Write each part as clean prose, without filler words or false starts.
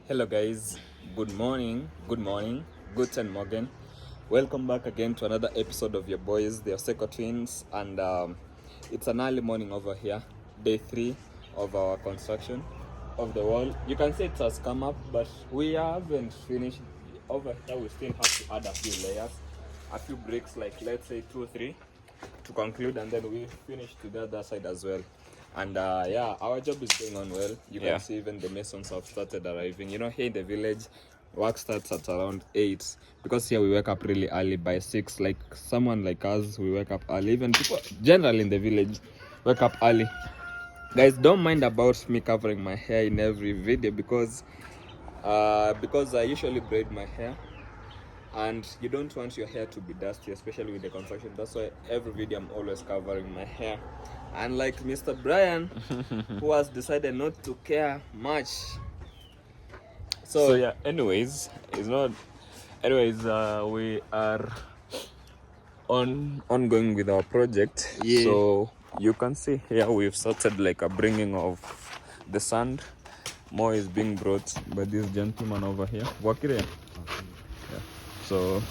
Hello guys, good morning, guten Morgen. Welcome back again to another episode of your boys, the Oseko twins, and it's an early morning over here, day 3 of our construction of the wall. You can see it has come up, but we haven't finished. Over here we still have to add a few layers, a few bricks, like let's say 2 or 3 to conclude, and then we finish to the other side as well. And our job is going on well. You can see even the masons have started arriving. You know, here in the village, work starts at around 8 because here we wake up really early by 6. Like someone like us, we wake up early. Even people generally in the village wake up early. Guys, don't mind about me covering my hair in every video because I usually braid my hair. And you don't want your hair to be dusty, especially with the construction. That's why every video I'm always covering my hair. And like Mr. Brian, who has decided not to care much. So yeah, anyways, we are ongoing with our project. Yeah. So you can see here we've started like a bringing of the sand. More is being brought by this gentleman over here. Wakire. So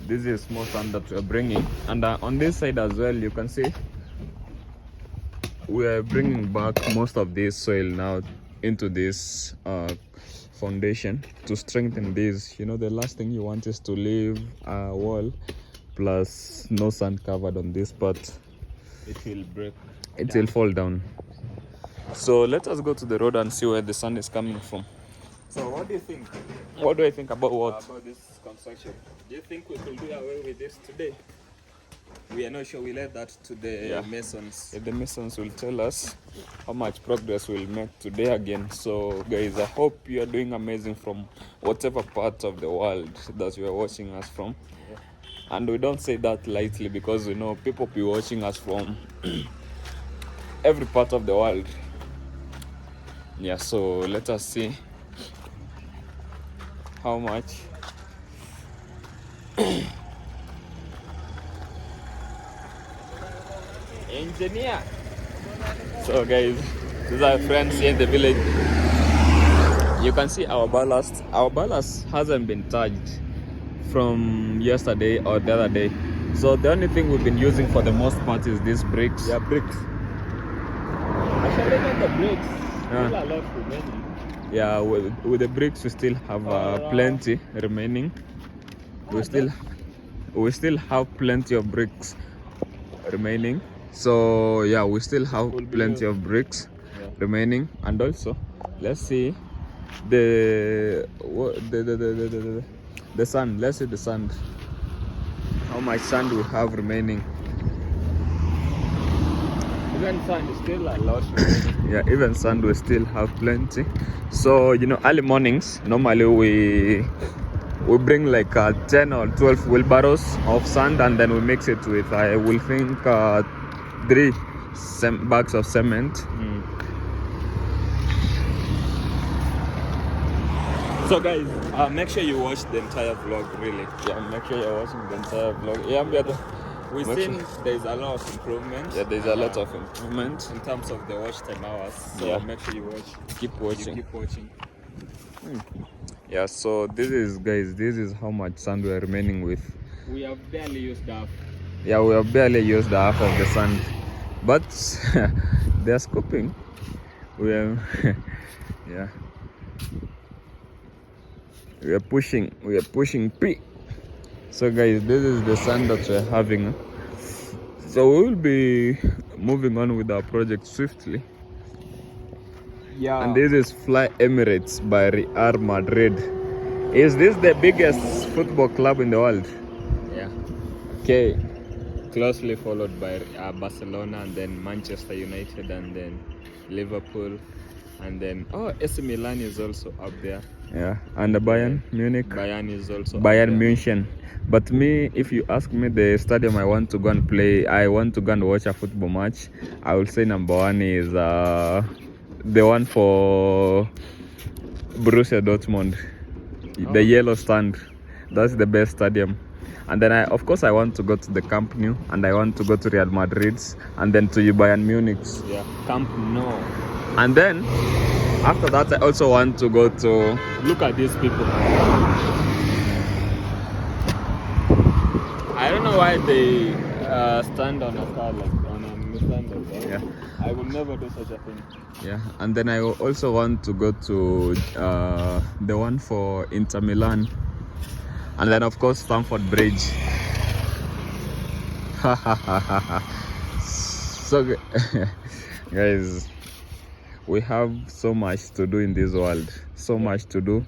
this is small sand that we are bringing, and on this side as well you can see we are bringing back most of this soil now into this foundation to strengthen this. You know, the last thing you want is to leave a wall plus no sand covered on this part. It will break, it will fall down. So let us go to the road and see where the sand is coming from. So what do you think? What do I think about what? About this construction. Do you think we could do away with this today? We are not sure. We left that to the masons. The masons will tell us how much progress we'll make today again. So guys, I hope you are doing amazing from whatever part of the world that you are watching us from. Yeah. And we don't say that lightly because we know people be watching us from every part of the world. Yeah, so let us see how much engineer. So guys, these are friends here in the village. You can see our ballast hasn't been charged from yesterday or the other day. So the only thing we've been using for the most part is these bricks. Yeah, bricks. Actually, even the bricks still a lot remaining. Yeah, with the bricks we still have plenty remaining. We still have plenty of bricks remaining. So yeah, we still have plenty of bricks remaining. And also, let's see the sand. Let's see the sand. How much sand we have remaining? Even sand is still a lot remaining. Yeah, even sand we still have plenty. So you know, early mornings normally we bring like 10 or 12 wheelbarrows of sand, and then we mix it with I will think 3 bags of cement. So guys, make sure you watch the entire vlog, really. Yeah, make sure you're watching the entire vlog. Yeah, we've seen there's a lot of improvement. Yeah, there's a lot of improvement in terms of the watch time hours. So make sure you watch. Keep watching. Yeah, so this is how much sand we are remaining with. We have barely used half. Yeah, we have barely used half of the sand, but they are scooping. We are we are pushing P. So guys, this is the sand that we're having. So we will be moving on with our project swiftly. Yeah. And this is Fly Emirates by Real Madrid. Is this the biggest football club in the world? Yeah. Okay. Closely followed by Barcelona, and then Manchester United, and then Liverpool, and then AC Milan is also up there. Yeah. And the Bayern Munich. Bayern is also Bayern München. But me, if you ask me the stadium I want to go and play, I want to go and watch a football match, I will say number 1 is the one for Borussia Dortmund, the yellow stand. That's the best stadium. And then I want to go to the Camp Nou, and I want to go to Real Madrid's, and then to Bayern Munich's. Yeah, Camp Nou. And then After that, I also want to go to look at these people. I don't know why they stand on a car like on a stand. Yeah, I will never do such a thing. Yeah, and then I also want to go to the one for Inter Milan, and then of course Stamford Bridge. So guys, we have so much to do in this world, so much to do,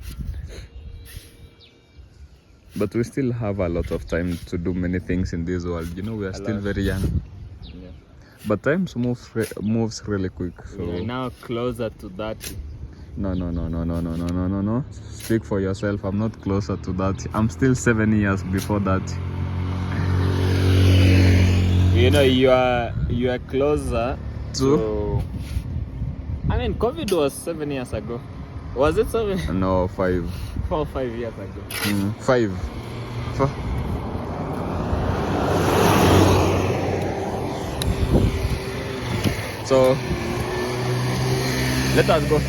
but we still have a lot of time to do many things in this world. You know, we are still very young. Yeah. But time moves really quick. So we are now closer to that. No. Speak for yourself. I'm not closer to that. I'm still 7 years before that. You know, you are closer to. I mean, COVID was 7 years ago. Was it 7? No, 5. 4 or 5 years ago. 5. 4. So let us go.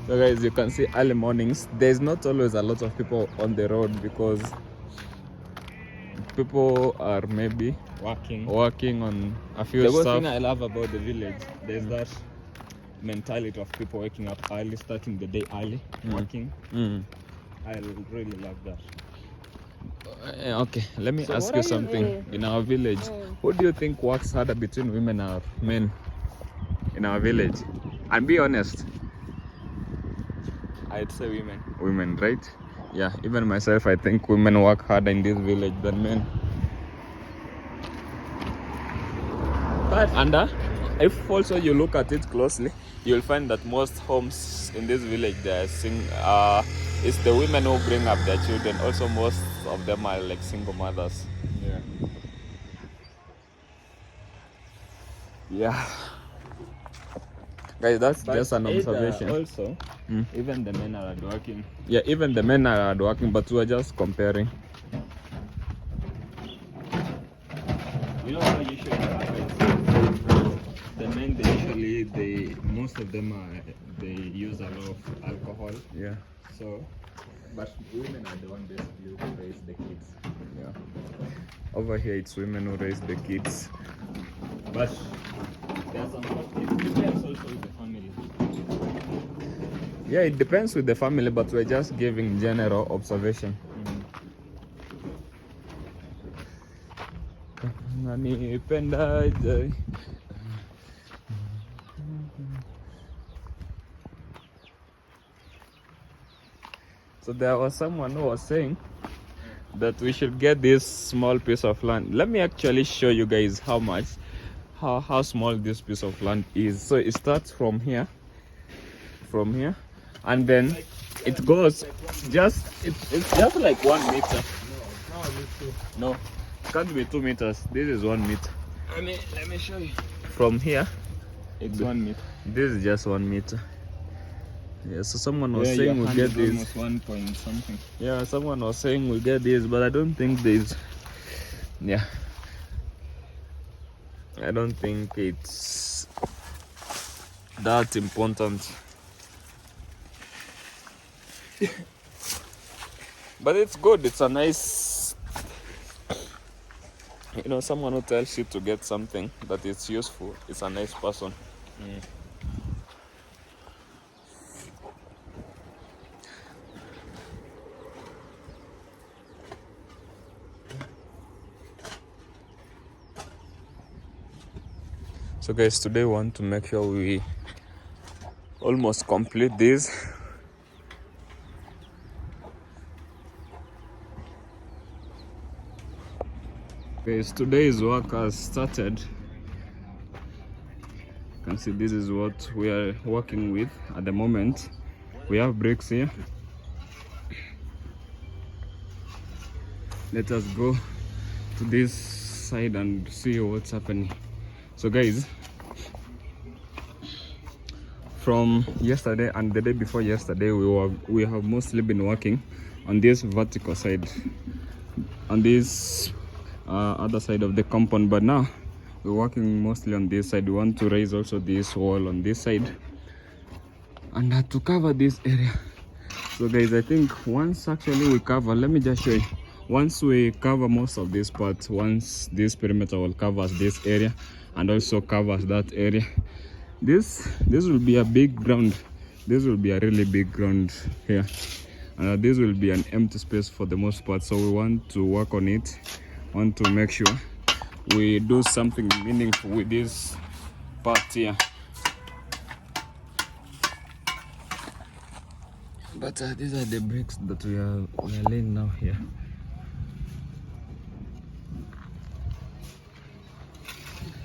So guys, you can see early mornings. There's not always a lot of people on the road because people are maybe working on a few stuff. The good thing I love about the village, there's that mentality of people waking up early, starting the day early, working. I really love that. Okay, let me ask you something. In our village, who do you think works harder between women or men in our village? And be honest. I'd say women. Women, right? Yeah, even myself, I think women work harder in this village than men. But if also you look at it closely, you'll find that most homes in this village, it's the women who bring up their children. Also, most of them are like single mothers. Yeah. Guys, that's just an observation. Also, even the men are hardworking. Yeah, even the men are hardworking, but we're just comparing. You know how usually happens? The men, most of them they use a lot of alcohol. Yeah. So, but women are the ones basically who raise the kids. Yeah. Over here, it's women who raise the kids. But there's some it depends also with the family. Yeah, it depends with the family, but we're just giving general observation. So there was someone who was saying that we should get this small piece of land. Let me actually show you guys how small this piece of land is. So it starts from here, and then it goes it's just like 1 meter. No, it can't be 2 meters. This is 1 meter. Let me show you. From here, it's 1 meter. This is just 1 meter. Yeah, so someone was saying we'll get this. Almost 1 point something. Yeah, someone was saying we'll get this, but I don't think there's. Yeah. I don't think it's that important. But it's good. It's a nice, someone who tells you to get something that is useful. It's a nice person. So guys, today we want to make sure we almost complete this. Guys, today's work has started. You can see this is what we are working with at the moment. We have bricks here. Let us go to this side and see what's happening. So guys, from yesterday and the day before yesterday, we have mostly been working on this vertical side, on this other side of the compound, but now we're working mostly on this side. We want to raise also this wall on this side and to cover this area. So guys, I think once actually we cover, let me just show you. Once we cover most of this part, once this perimeter will cover this area and also covers that area, this will be a big ground. This will be a really big ground here. This will be an empty space for the most part, so we want to work on it. Want to make sure we do something meaningful with this part here. But these are the bricks that we are laying now here.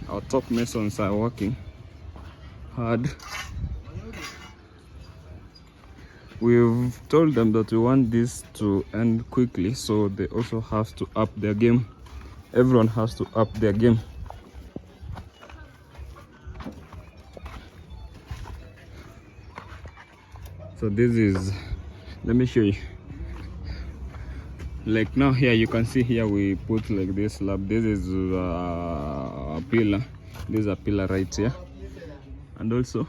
Our top masons are working hard. We've told them that we want this to end quickly, so they also have to up their game. Everyone has to up their game. So this is, let me show you. Like now here you can see here we put like this slab. This is a pillar. This is a pillar right here, and also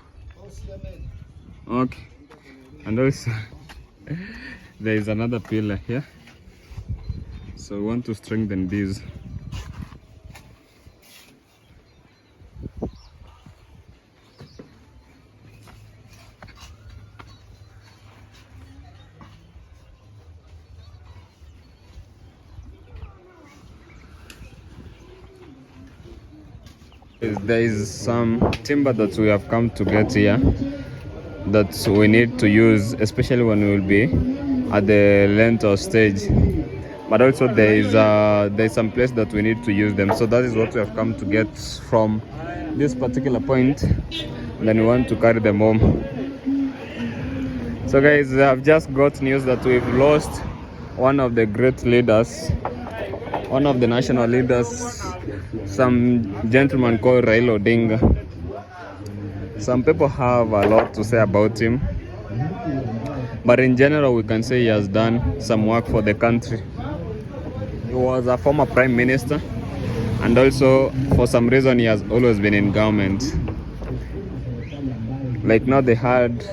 okay, and also there is another pillar here. So we want to strengthen these. There is some timber that we have come to get here that we need to use, especially when we will be at the lintel stage. But also there is some place that we need to use them. So that is what we have come to get from this particular point. Then we want to carry them home. So guys, I've just got news that we've lost one of the great leaders, one of the national leaders, some gentleman called Raila Odinga. Some people have a lot to say about him, but in general we can say he has done some work for the country. He was a former prime minister, and also for some reason he has always been in government. Like now they had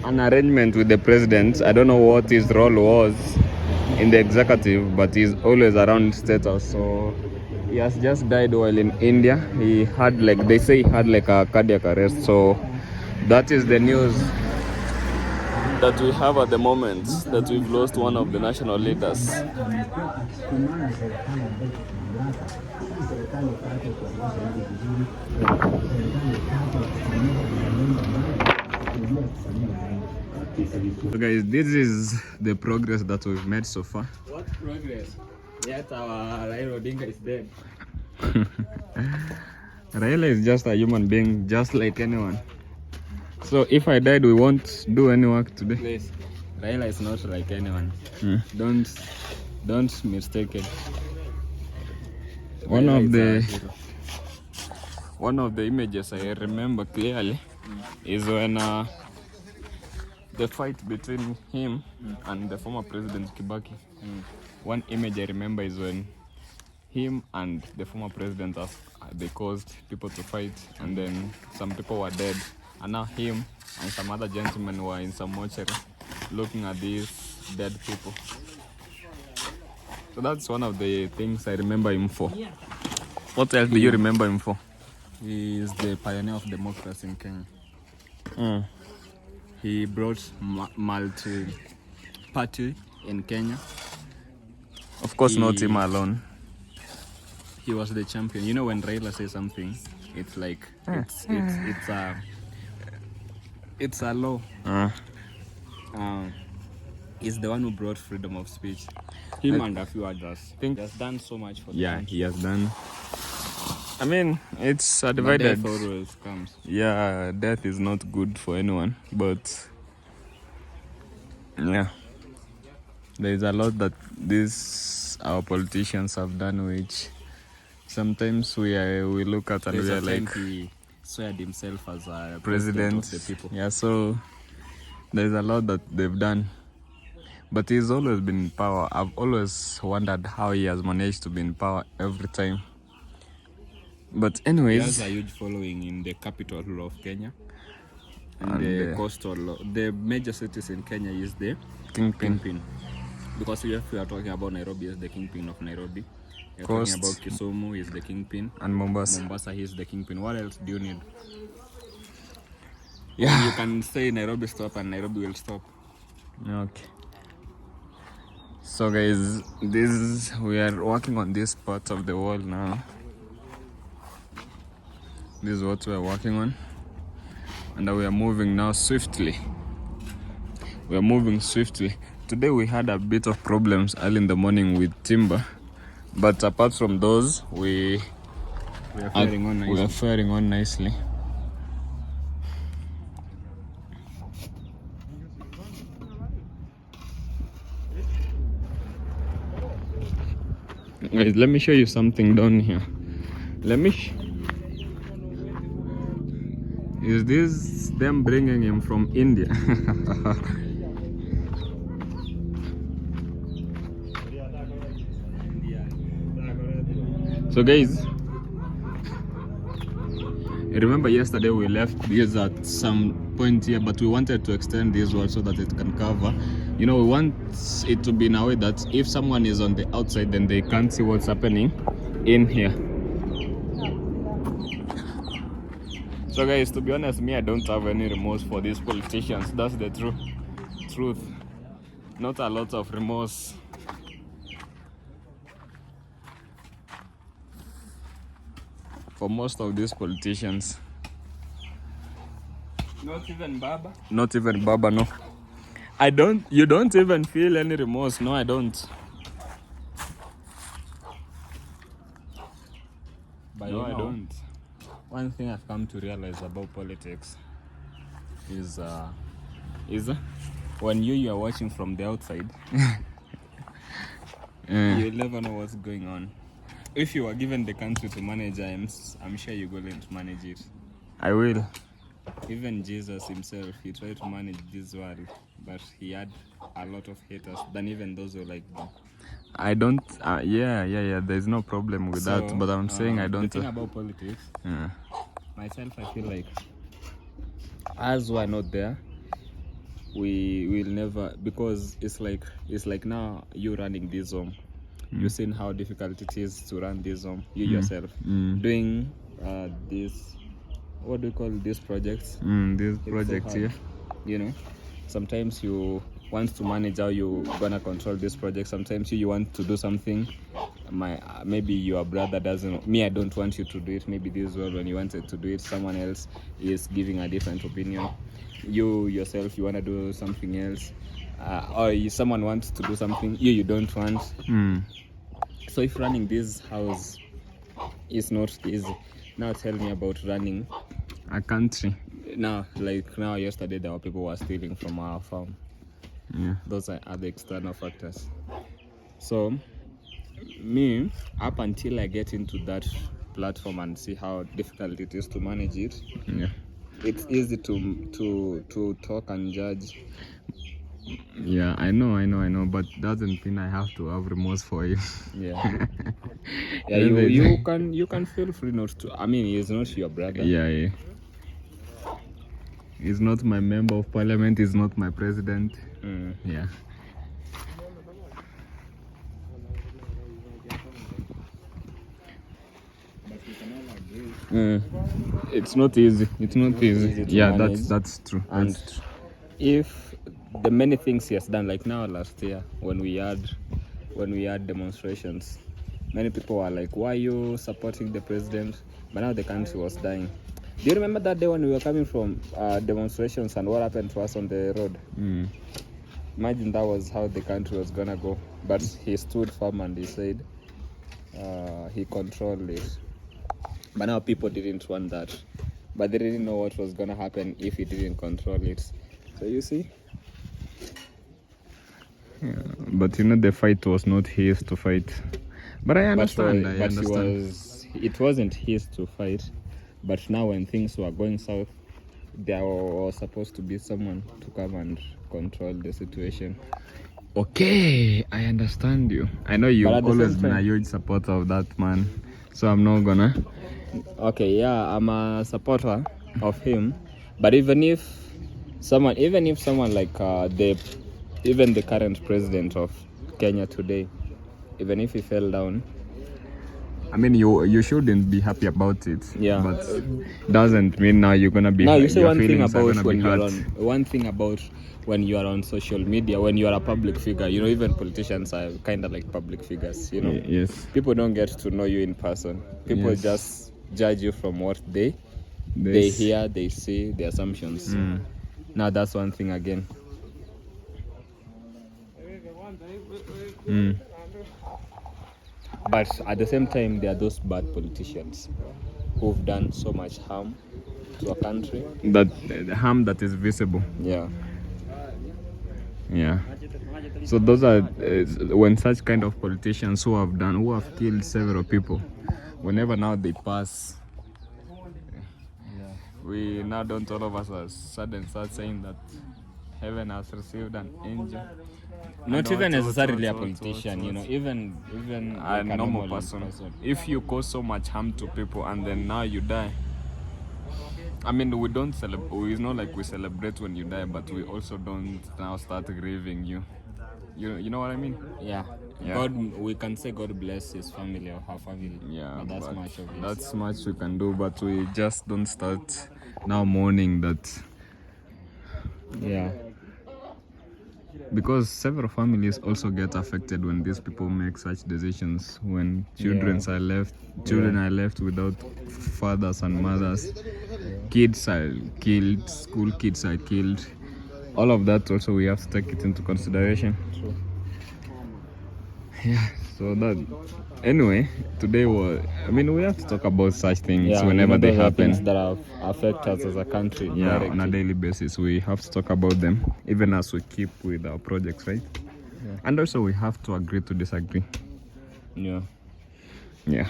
an arrangement with the president. I don't know what his role was in the executive, but he's always around State House. So he has just died while in India. He had, like they say, he had like a cardiac arrest. So that is the news that we have at the moment, that we've lost one of the national leaders. So guys, this is the progress that we've made so far. What progress? Yet our Raila Odinga is dead. Raila is just a human being, just like anyone. So if I died, we won't do any work today. Please, Raila is not like anyone. Don't mistake it. One of the images I remember clearly is when the fight between him and the former president Kibaki. One image I remember is when him and the former president, they caused people to fight, and then some people were dead, and now him and some other gentlemen were in some mortuary looking at these dead people. So that's one of the things I remember him for. What else do you remember him for? He is the pioneer of democracy in Kenya. He brought multi-party in Kenya. Of course, not him alone. He was the champion. You know, when Raila says something, it's like it's a law. He's the one who brought freedom of speech. Him and a few others. He has done so much for the country. He has done. I mean, it's a divided. Death always comes. Yeah, death is not good for anyone, but yeah, there is a lot that our politicians have done, which sometimes we look at and we are like, he sweared himself as a president of the people. Yeah, so there is a lot that they've done. But he's always been in power. I've always wondered how he has managed to be in power every time. But He anyways, has a huge following in the capital of Kenya. And And, the coastal, the major cities in Kenya is the Kingpin. Because if we are talking about Nairobi, is the kingpin of Nairobi. You're Coast. talking about Kisumu, is the kingpin. And Mombasa. Mombasa, he is the kingpin. What else do you need? Yeah. You can say Nairobi stop and Nairobi will stop. Okay. So guys, we are working on this part of the wall now. This is what we are working on. And we are moving now swiftly. We are moving swiftly. Today we had a bit of problems early in the morning with timber. But apart from those, we are faring on nicely. We are faring on nicely. Guys, let me show you something down here. Is this them bringing him from India? So guys, remember yesterday we left this at some point here, but we wanted to extend this wall so that it can cover. You know, we want it to be in a way that if someone is on the outside, then they can't see what's happening in here. So guys, to be honest, me, I don't have any remorse for these politicians. That's the truth. Not a lot of remorse. For most of these politicians. Not even Baba? Not even Baba, no. You don't even feel any remorse. No, I don't. But no, I don't. One thing I've come to realize about politics is when you are watching from the outside, you'll never know what's going on. If you were given the country to manage, I'm sure you're going to manage it. I will. Even Jesus himself, he tried to manage this world, but he had a lot of haters than even those who like him. I don't. Yeah. There's no problem with that. But I'm saying I don't. The thing about politics, myself, I feel like, as we're not there, we will never, because it's like now you running this home. You've seen how difficult it is to run this home. You yourself doing this. What do you call these projects? These projects here. You know, sometimes you want to manage how you gonna control this project. Sometimes you want to do something. Maybe your brother doesn't. Me, I don't want you to do it. Maybe this world, when you wanted to do it, someone else is giving a different opinion. You yourself, you wanna do something else. Or someone wants to do something you don't want. So if running this house is not easy, now tell me about running a country. Now yesterday there were people who were stealing from our farm. Those are other external factors. So me, up until I get into that platform and see how difficult it is to manage it, it's easy to talk and judge. Yeah, I know, but doesn't mean I have to have remorse for him. Yeah, you can feel free not to. I mean, he's not your brother. Yeah. He's not my member of parliament. He's not my president. Yeah. It's not easy. Yeah, that's true. And if the many things he has done, like now last year when we had demonstrations, many people were like, why are you supporting the president? But now the country was dying. Do you remember that day when we were coming from demonstrations and what happened to us on the road? Imagine that was how the country was gonna go. But he stood firm and he said he controlled it. But now people didn't want that. But they didn't know what was gonna happen if he didn't control it. So you see? Yeah, but the fight was not his to fight. But I understand. It wasn't his to fight. But now when things were going south, there was supposed to be someone to come and control the situation. Okay, I understand you. I know you've But at the always same been a time- huge supporter of that man, so I'm not gonna. Okay, yeah, I'm a supporter of him, but even if someone like the current president of Kenya today, even if he fell down, I mean, you shouldn't be happy about it. Yeah. But doesn't mean now you're gonna be. Now you say your one thing feelings are about gonna be when you're hurt. when you are on social media, when you are a public figure. You know, even politicians are kind of like public figures. You know, Yes. people don't get to know you in person. People Yes. just judge you from what they This- hear, they see, the assumptions. Mm. Now that's one thing again. Mm. But at the same time, there are those bad politicians who've done so much harm to a country. That the harm that is visible. Yeah. Yeah. So those are when such kind of politicians who have killed several people, whenever now they pass, we now don't all of us are sudden start saying that heaven has received an angel. Not And even what, necessarily a what, politician, you know, even a like normal person. If you cause so much harm to people and then now you die, I mean, we don't celebrate. It's not like we celebrate when you die, but we also don't now start grieving you. You know what I mean? Yeah. Yeah. God, we can say God bless his family or her family. Yeah, But that's but much of it. that's much we can do, but we just don't start now mourning that, Yeah. because several families also get affected when these people make such decisions. When children are left without fathers and mothers, kids are killed, school kids are killed. All of that also we have to take it into consideration. True. Yeah. So that anyway, today we have to talk about such things Yeah, whenever you know, they those are happen. things that affect us as a country. Yeah, directly. on a daily basis we have to talk about them, even as we keep with our projects, right? Yeah. And also we have to agree to disagree. Yeah. Yeah.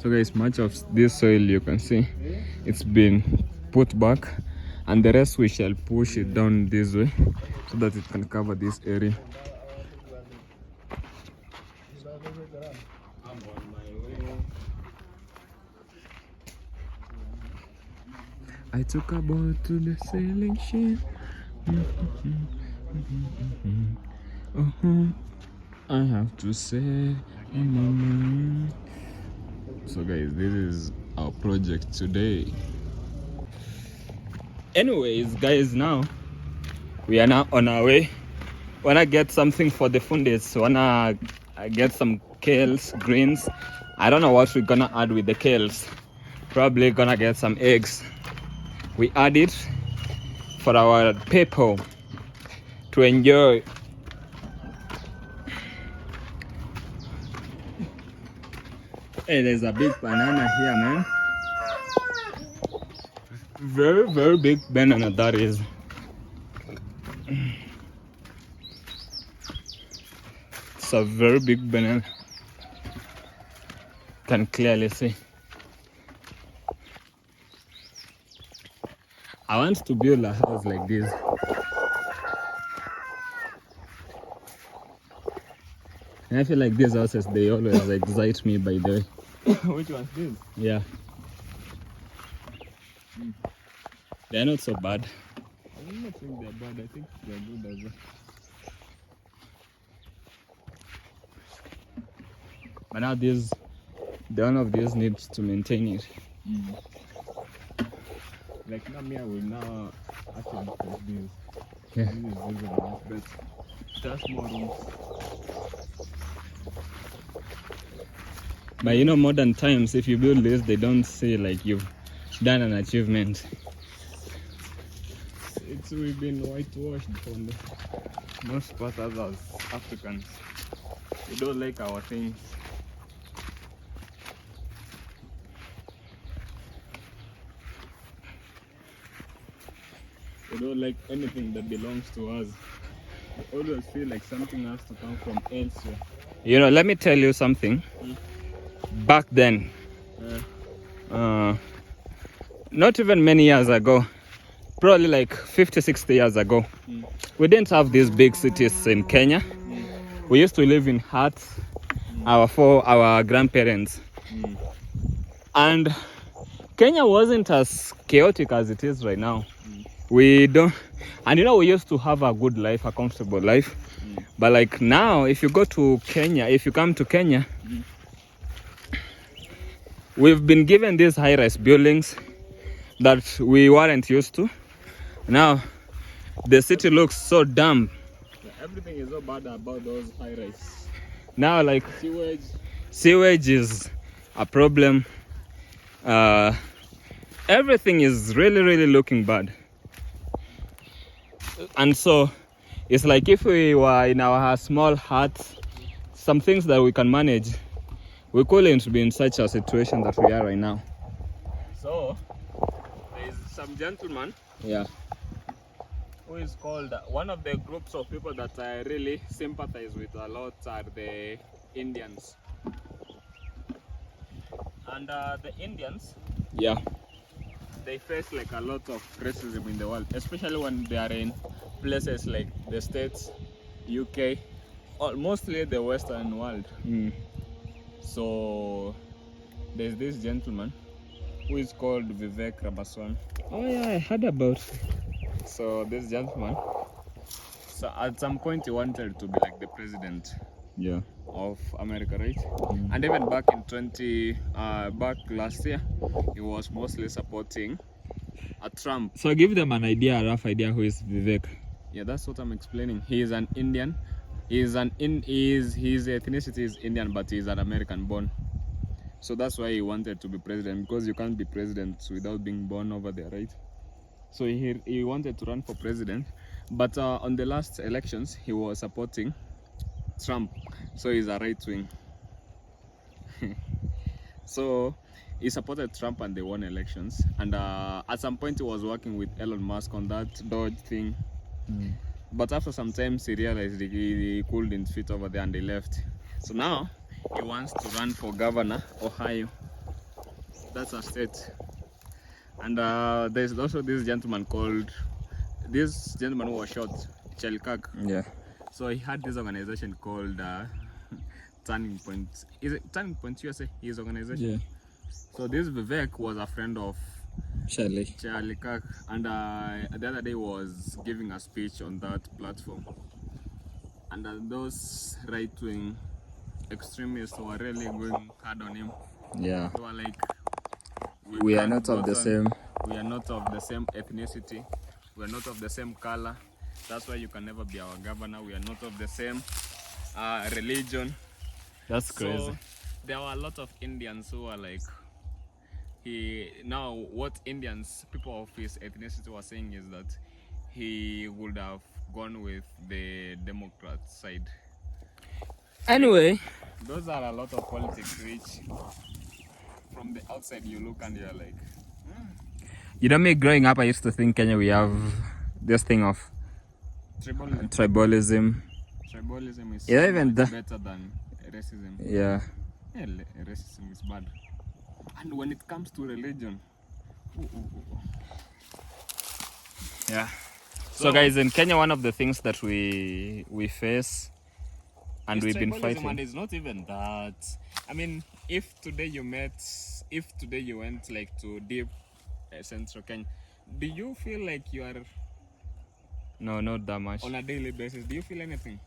So guys, much of this soil you can see it's been put back, and the rest we shall push it down this way so that it can cover this area. I took a boat to the sailing ship. I have to say in my mind. So guys, this is our project today. Anyways, guys, now we are now on our way. Wanna get something for the fundis. Wanna get some kales, greens. I don't know what we're gonna add with the kales. Probably gonna get some eggs. We add it for our people to enjoy. Hey, there's a big banana here, man. Very, very big banana that is. It's a very big banana. Can clearly see. I want to build a house like this. And I feel like these houses, they always excite me, by the way. Which one's this? Yeah. They're not so bad. I don't think they're bad. I think they're good as well. But now the one of these needs to maintain it. Like now, me, I will now actually take this. Yeah. This is visible, but it has more rooms. But you know, modern times, if you build this, they don't say like you've done an achievement. We've been whitewashed from the most part as Africans. We don't like our things. We don't like anything that belongs to us. We always feel like something has to come from elsewhere. You know, let me tell you something. back then, not even many years ago, probably like 50, 60 years ago, we didn't have these big cities in Kenya. We used to live in huts, our grandparents. And Kenya wasn't as chaotic as it is right now. We don't, and we used to have a good life, a comfortable life. But like now, if you come to Kenya, we've been given these high-rise buildings that we weren't used to. Now, the city looks so damp. Everything is so bad about those high-rise. Now, like Sewage is a problem. Everything is really, really looking bad. And so, it's like if we were in our small huts, some things that we can manage, we couldn't be in such a situation that we are right now. So, there is some gentleman who is called, one of the groups of people that I really sympathize with a lot are the Indians. And the Indians, they face like a lot of racism in the world, especially when they are in places like the States, UK, or mostly the Western world. So there's this gentleman who is called Vivek Ramaswamy. Oh yeah, I heard about it. So this gentleman, so at some point he wanted to be like the president of America, right? And even back in back last year, he was mostly supporting Trump. So give them a rough idea who is Vivek. Yeah, that's what I'm explaining. He is an Indian. His ethnicity is Indian, but he's an American born. So that's why he wanted to be president, because you can't be president without being born over there, right? So he wanted to run for president, but on the last elections he was supporting Trump. So he's a right wing. So he supported Trump and they won elections. And at some point he was working with Elon Musk on that Doge thing. But after some time he realized he couldn't fit over there and they left. So now he wants to run for governor, Ohio. That's a state. And there's also this gentleman who was shot, Charlie Kirk. Yeah. So he had this organization called Turning Point. Is it Turning Point USA? His organization. Yeah. So this Vivek was a friend of Charlie Kirk, and the other day was giving a speech on that platform. And those right-wing extremists were really going hard on him. Yeah. They were like, we are not of the same. We are not of the same ethnicity. We are not of the same color. That's why you can never be our governor. We are not of the same religion. That's crazy. So there were a lot of Indians who were like, what people of his ethnicity were saying is that he would have gone with the Democrat side. Anyway, those are a lot of politics which from the outside you look and you're like, me growing up I used to think Kenya we have this thing of tribalism. Tribalism is better than racism. Yeah, racism is bad. And when it comes to religion, yeah. So guys, in Kenya, one of the things that we face and we've been fighting, and it's not even that. I mean, if today you went like to deep central Kenya, do you feel like you are? No, not that much. On a daily basis, do you feel anything?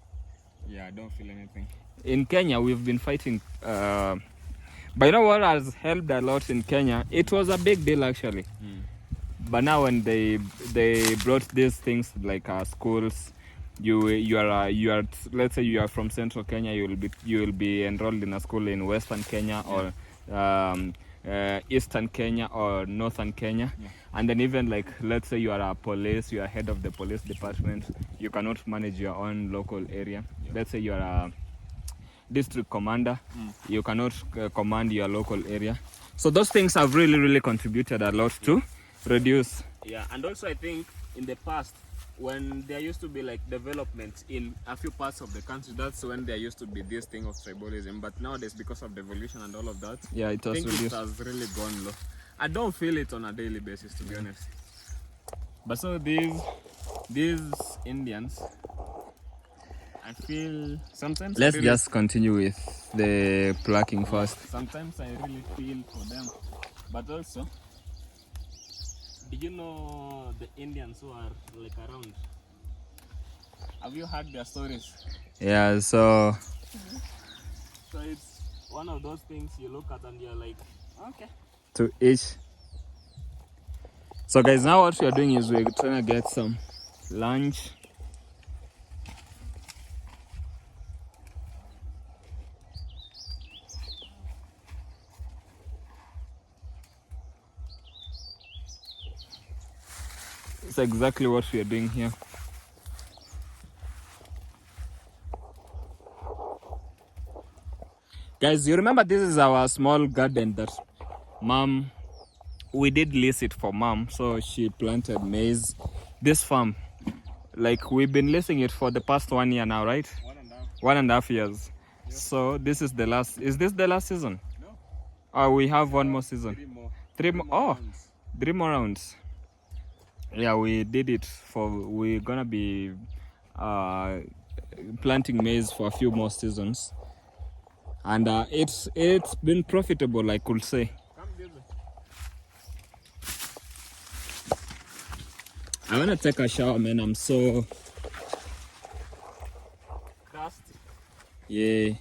Yeah, I don't feel anything. In Kenya, we've been fighting. But you know what has helped a lot in Kenya? It was a big deal actually. But now when they brought these things like schools, you are let's say you are from Central Kenya, you will be enrolled in a school in Western Kenya or Eastern Kenya or Northern Kenya. And then even like let's say you are a police, you are head of the police department, you cannot manage your own local area. Let's say you are a district commander, you cannot command your local area. So those things have really contributed a lot to reduce. Yeah, and also I think in the past when there used to be like development in a few parts of the country, that's when there used to be this thing of tribalism. But nowadays, because of devolution and all of that, Yeah, it I has think it reduced. has really gone low. I don't feel it on a daily basis, to be honest. But so these Indians, I feel sometimes. Let's I really, just continue with the plucking first. sometimes I really feel for them. But also, did you know the Indians who are like around? Have you heard their stories? Yeah, so So it's one of those things you look at and you're like, okay. to each. So guys, now what we are doing is we're trying to get some lunch. It's exactly what we are doing here. Guys, you remember this is our small garden that we did lease it for mom, so she planted maize. This farm, like we've been leasing it for the past 1 year now, right? 1.5 years. Yeah. So this is the last. Is this the last season? No. Oh, we have one more season. Three more. Oh, rounds. 3 more rounds. Yeah, we did it for. We're gonna be planting maize for a few more seasons, and it's been profitable, I could say. I wanna take a shower, man. I'm so Dusty. yeah.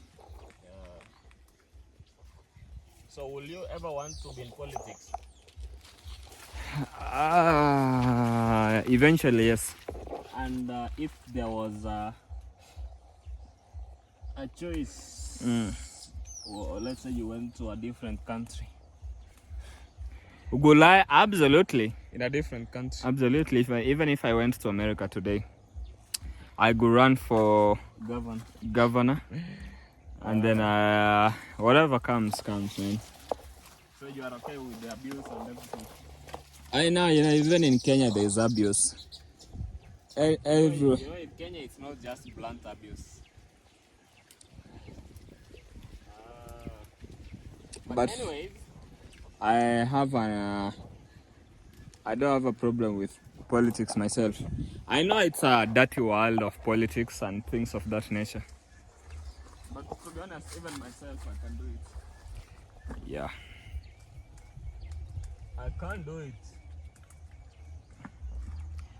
So will you ever want to be in politics? Eventually, yes. And if there was a choice, or let's say you went to a different country. Ugulai, absolutely. In a different country. Absolutely. Even if I went to America today, I could run for governor. And then whatever comes, man. So you are okay with the abuse and everything? I know, even in Kenya there is abuse. Every... in Kenya it's not just blunt abuse. But anyways, I don't have a problem with politics myself. I know it's a dirty world of politics and things of that nature. But to be honest, even myself, I can do it. Yeah. I can't do it.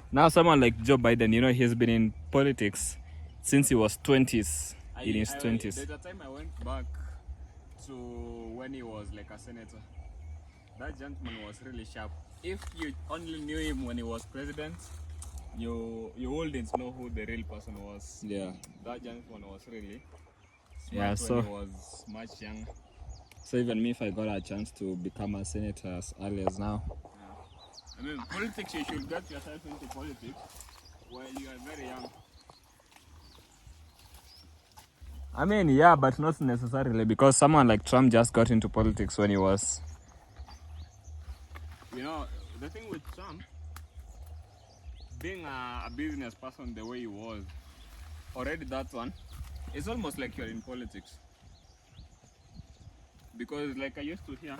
Now someone like Joe Biden, he's been in politics since he was 20s, in his 20s. There's a time I went back to when he was like a senator. That gentleman was really sharp. If you only knew him when he was president, you wouldn't know who the real person was. Yeah. That gentleman was really smart when he was much younger. So even me, if I got a chance to become a senator as early as now. I mean, politics, you should get yourself into politics while you are very young. I mean, yeah, but not necessarily, because someone like Trump just got into politics when he was... The thing with Trump, being a business person the way he was, already that one, it's almost like you're in politics. Because like I used to hear,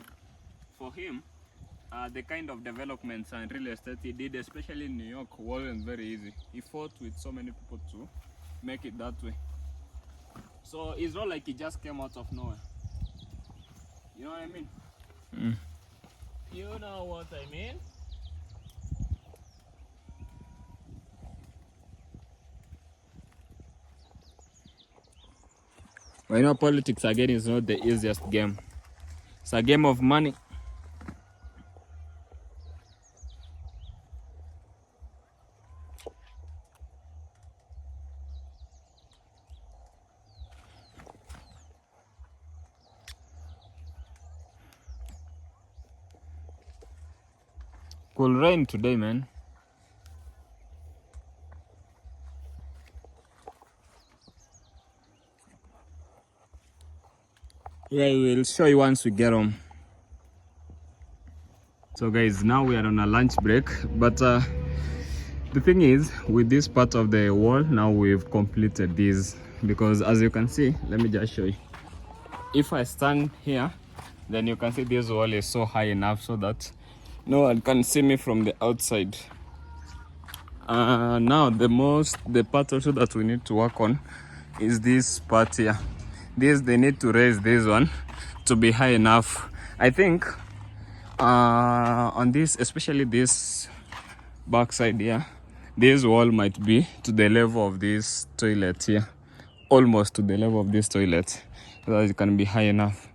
for him, the kind of developments and real estate he did, especially in New York, wasn't very easy. He fought with so many people to make it that way. So it's not like he just came out of nowhere. You know what I mean? Mm. You know what I mean? Well, politics again is not the easiest game. It's a game of money. Could rain today, man. Yeah, we'll show you once we get home. So guys, now we are on a lunch break, but the the thing is, with this part of the wall, now we've completed this, because as you can see, let me just show you. If I stand here, then you can see this wall is so high enough so that no one can see me from the outside. Now the part also that we need to work on is this part here. They need to raise this one to be high enough. I think on this, especially this back side here, this wall might be to the level of this toilet here, almost to the level of this toilet, so that it can be high enough.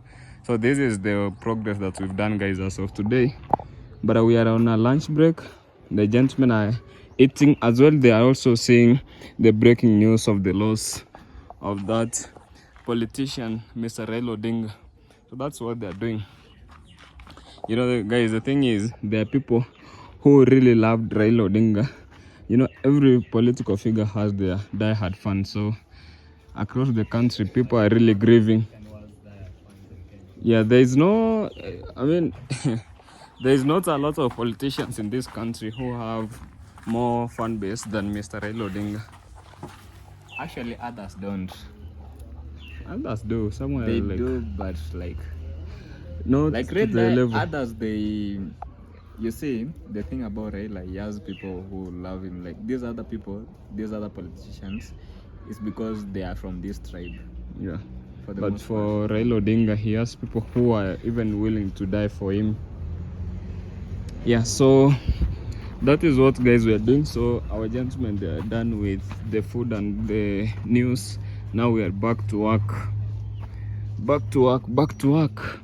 So this is the progress that we've done, guys, as of today. But we are on a lunch break. The gentlemen are eating as well. They are also seeing the breaking news of the loss of that politician, Mr. Raila Odinga. So that's what they are doing. You know, guys, the thing is, there are people who really loved Raila Odinga. You know, every political figure has their die-hard fans. So across the country, people are really grieving. Yeah, there is no, I mean, there is not a lot of politicians in this country who have more fan base than Mr. Raila Odinga. Actually, others don't. Others do, somewhere They like, do, but like not like to the Raila, level. others they. You see, the thing about Raila, he has people who love him. Like these other people, these other politicians, is because they are from this tribe. Yeah. For the But most for Raila Odinga, he has people who are even willing to die for him. Yeah, so that is what, guys, we are doing. So our gentlemen, they are done with the food and the news. Now we are back to work. Back to work.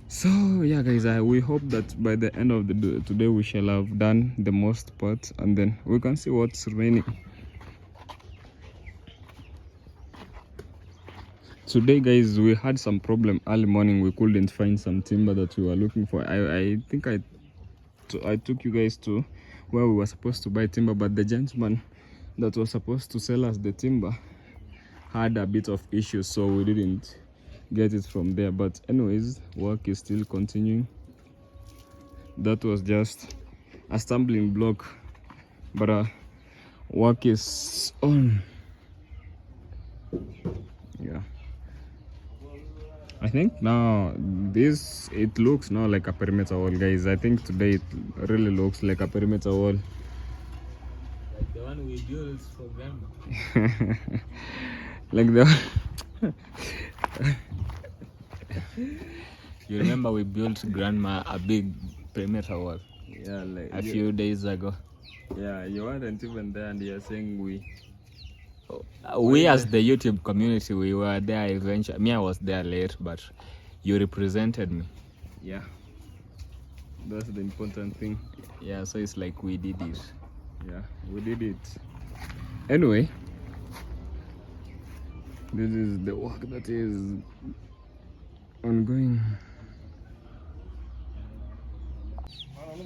So yeah, guys, we hope that by the end of the day today we shall have done the most part, and then we can see what's remaining. Today, guys, we had some problem early morning. We couldn't find some timber that we were looking for. I think I took you guys to where we were supposed to buy timber, but the gentleman that was supposed to sell us the timber had a bit of issues, so we didn't get it from there. But anyways, work is still continuing. That was just a stumbling block, but work is on. Yeah, I think now it looks now like a perimeter wall, guys. I think today it really looks like a perimeter wall. Like the one we built for grandma. Like the You remember we built grandma a big perimeter wall yeah, like a few days ago. Yeah, you weren't even there, and you're saying We as the YouTube community, we were there eventually. Me, I was there late, but you represented me. yeah, that's the important thing. Yeah, so it's like we did it. Yeah, we did it. Anyway, this is the work that is ongoing.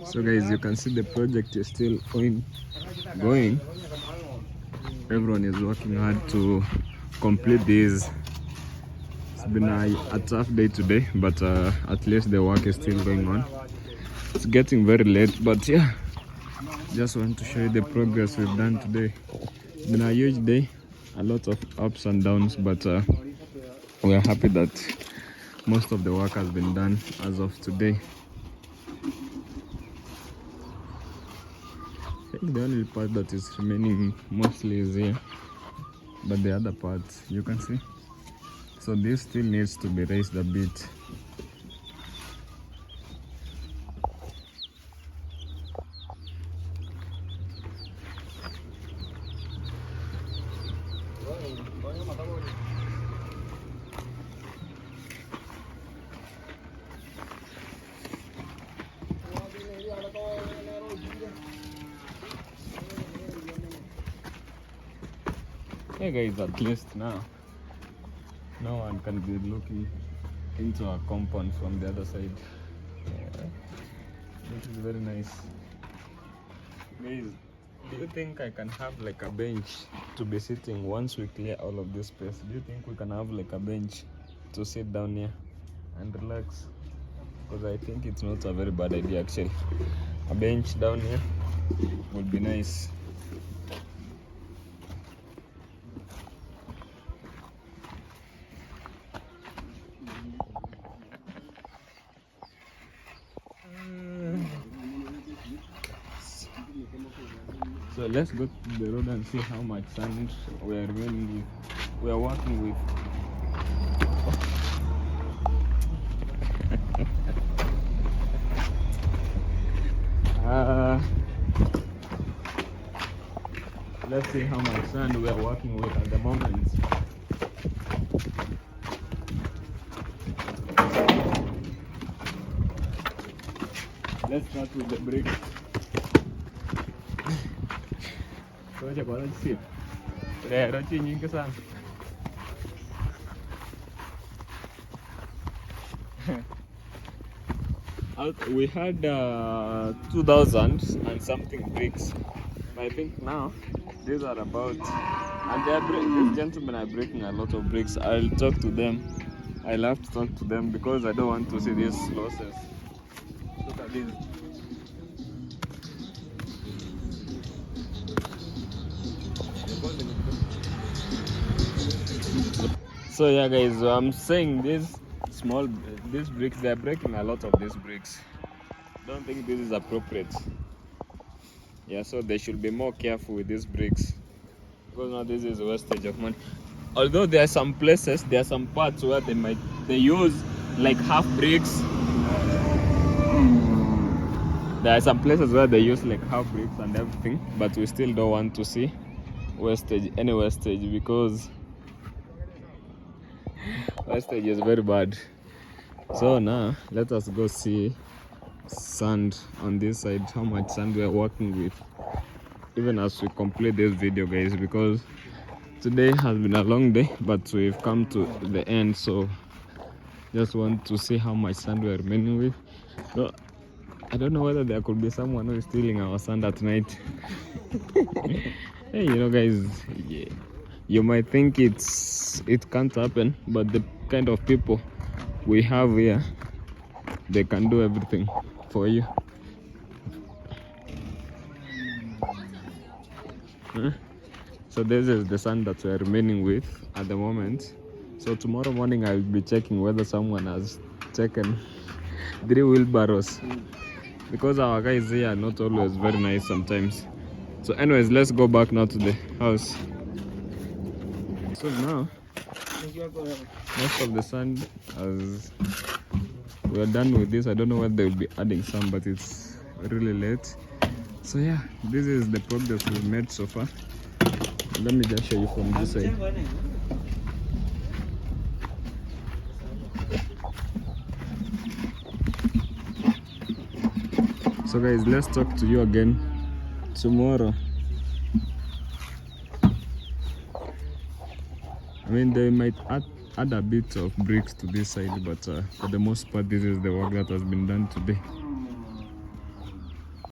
So guys, you can see the project is still going. Everyone is working hard to complete this. It's been a tough day today, but at least the work is still going on. It's getting very late, but yeah, just want to show you the progress we've done today. It's been a huge day, a lot of ups and downs, but we are happy that most of the work has been done as of today. I think the only part that is remaining mostly is here, but the other parts you can see. So this still needs to be raised a bit. Hey guys, at least now no one can be looking into our compound from the other side. This is very nice. Guys, do you think I can have like a bench to be sitting once we clear all of this space? Do you think we can have like a bench to sit down here and relax? Because I think it's not a very bad idea actually. A bench down here would be nice. So let's go to the road and see how much sand we are working with. Let's see how much sand we are working with at the moment. Let's start with the bricks. Ngoja kwa sip. Lero chi nyingi sana. We had 2,000 and something bricks. I think now these are about, and these gentlemen are breaking a lot of bricks. I'll talk to them. I'll have to talk to them because I don't want to see these losses. Look at this. So yeah guys, I'm saying these bricks, they're breaking a lot of these bricks. Don't think this is appropriate. Yeah, so they should be more careful with these bricks, because now this is wastage of money. Although there are some places, there are some parts where they use like half bricks. There are some places where they use like half bricks and everything, but we still don't want to see any wastage, because wastage is very bad. So now let us go see sand on this side, how much sand we are working with, even as we complete this video guys, because today has been a long day, but we've come to the end. So just want to see how much sand we are remaining with. So I don't know whether there could be someone who is stealing our sand at night. Hey, you know guys, yeah, you might think it can't happen, but the kind of people we have here, they can do everything for you. So this is the sand that we are remaining with at the moment. So tomorrow morning I will be checking whether someone has taken 3 wheelbarrows, because our guys here are not always very nice sometimes. So anyways, let's go back now to the house. So now most of the sand, as we are done with this, I don't know what they will be adding some, but it's really late. So yeah, this is the progress we've made so far. Let me just show you from this side. So guys, let's talk to you again tomorrow. I mean, they might add a bit of bricks to this side, but for the most part, this is the work that has been done today.